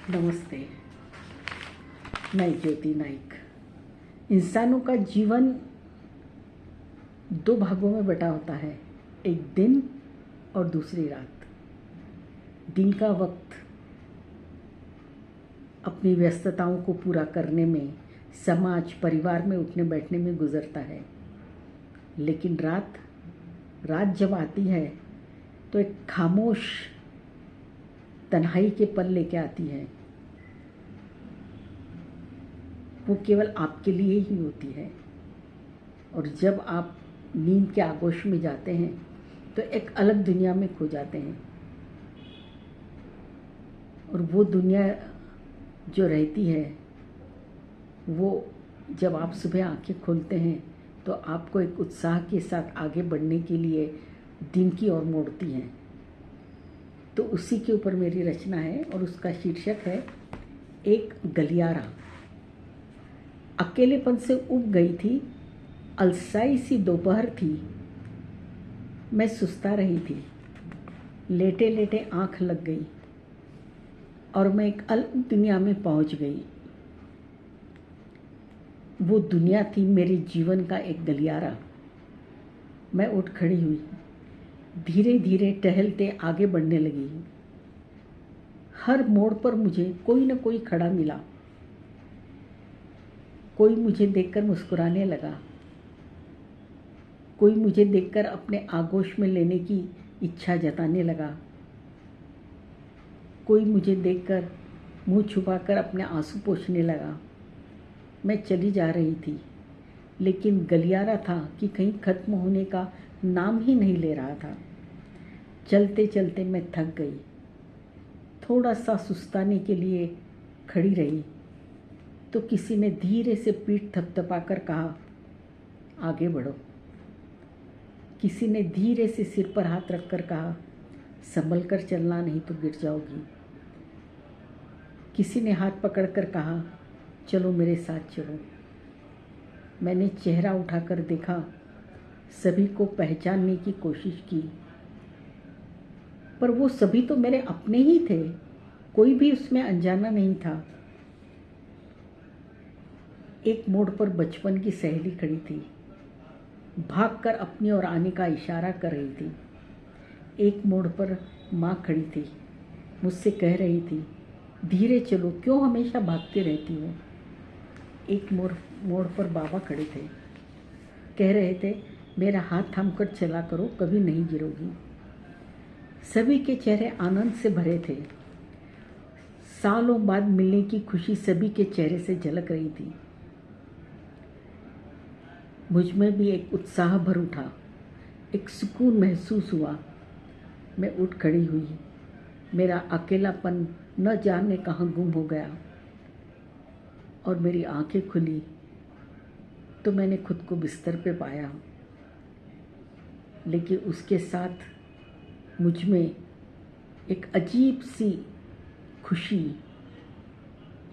नमस्ते। मैं ज्योति नाइक। इंसानों का जीवन दो भागों में बटा होता है, एक दिन और दूसरी रात। दिन का वक्त अपनी व्यस्तताओं को पूरा करने में, समाज परिवार में उठने बैठने में गुजरता है, लेकिन रात जब आती है तो एक खामोश तन्हाई के पल लेके आती है। वो केवल आपके लिए ही होती है। और जब आप नींद के आगोश में जाते हैं तो एक अलग दुनिया में खो जाते हैं। और वो दुनिया जो रहती है, वो जब आप सुबह आंखें खोलते हैं तो आपको एक उत्साह के साथ आगे बढ़ने के लिए दिन की ओर मोड़ती हैं। तो उसी के ऊपर मेरी रचना है और उसका शीर्षक है एक गलियारा। अकेलेपन से उब गई थी, अलसाई सी दोपहर थी। मैं सुस्ता रही थी, लेटे लेटे आंख लग गई और मैं एक अलग दुनिया में पहुंच गई। वो दुनिया थी मेरे जीवन का एक गलियारा। मैं उठ खड़ी हुई, धीरे धीरे टहलते आगे बढ़ने लगी। हर मोड़ पर मुझे कोई न कोई खड़ा मिला। कोई मुझे देखकर मुस्कुराने लगा, कोई मुझे देखकर अपने आगोश में लेने की इच्छा जताने लगा, कोई मुझे देखकर मुंह छुपाकर अपने आंसू पोंछने लगा। मैं चली जा रही थी, लेकिन गलियारा था कि कहीं खत्म होने का नाम ही नहीं ले रहा था। चलते चलते मैं थक गई, थोड़ा सा सुस्ताने के लिए खड़ी रही तो किसी ने धीरे से पीठ थपथपाकर कहा, आगे बढ़ो। किसी ने धीरे से सिर पर हाथ रखकर कहा, संभल कर चलना नहीं तो गिर जाओगी। किसी ने हाथ पकड़कर कहा, चलो मेरे साथ चलो। मैंने चेहरा उठाकर देखा, सभी को पहचानने की कोशिश की, पर वो सभी तो मेरे अपने ही थे, कोई भी उसमें अनजाना नहीं था। एक मोड़ पर बचपन की सहेली खड़ी थी, भागकर अपनी ओर आने का इशारा कर रही थी। एक मोड़ पर माँ खड़ी थी, मुझसे कह रही थी, धीरे चलो, क्यों हमेशा भागती रहती हो। एक मोड़ पर बाबा खड़े थे, कह रहे थे, मेरा हाथ थामकर चला करो, कभी नहीं गिरोगी। सभी के चेहरे आनंद से भरे थे। सालों बाद मिलने की खुशी सभी के चेहरे से झलक रही थी। मुझ में भी एक उत्साह भर उठा, एक सुकून महसूस हुआ। मैं उठ खड़ी हुई, मेरा अकेलापन न जाने कहाँ गुम हो गया और मेरी आंखें खुली तो मैंने खुद को बिस्तर पे पाया। लेकिन उसके साथ मुझ में एक अजीब सी खुशी,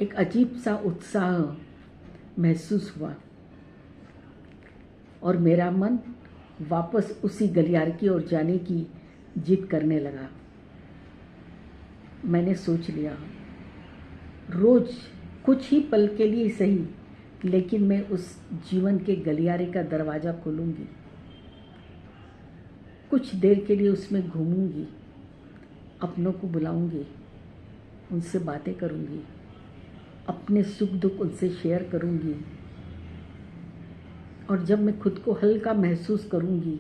एक अजीब सा उत्साह महसूस हुआ और मेरा मन वापस उसी गलियारे की ओर जाने की जिद करने लगा। मैंने सोच लिया, रोज कुछ ही पल के लिए सही, लेकिन मैं उस जीवन के गलियारे का दरवाज़ा खोलूंगी। कुछ देर के लिए उसमें घूमूंगी, अपनों को बुलाऊंगी, उनसे बातें करूंगी, अपने सुख दुख उनसे शेयर करूंगी। और जब मैं खुद को हल्का महसूस करूंगी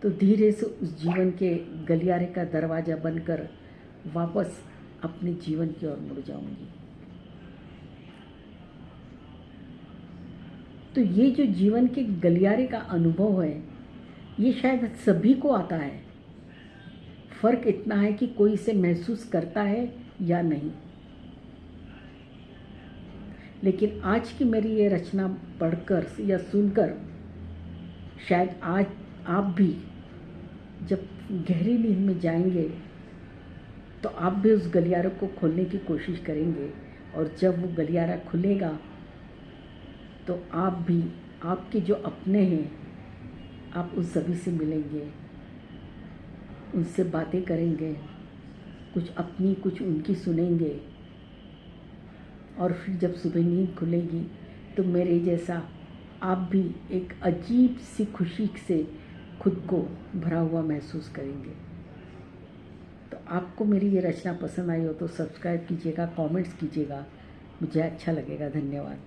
तो धीरे से उस जीवन के गलियारे का दरवाज़ा बनकर वापस अपने जीवन की ओर मुड़ जाऊंगी। तो ये जो जीवन के गलियारे का अनुभव है, ये शायद सभी को आता है। फर्क इतना है कि कोई इसे महसूस करता है या नहीं। लेकिन आज की मेरी ये रचना पढ़कर या सुनकर शायद आज आप भी जब गहरी नींद में जाएंगे तो आप भी उस गलियारे को खोलने की कोशिश करेंगे। और जब वो गलियारा खुलेगा तो आप भी, आपके जो अपने हैं, आप उन सभी से मिलेंगे, उनसे बातें करेंगे, कुछ अपनी कुछ उनकी सुनेंगे और फिर जब सुबह नींद खुलेगी तो मेरे जैसा आप भी एक अजीब सी खुशी से खुद को भरा हुआ महसूस करेंगे। तो आपको मेरी ये रचना पसंद आई हो तो सब्सक्राइब कीजिएगा, कमेंट्स कीजिएगा, मुझे अच्छा लगेगा। धन्यवाद।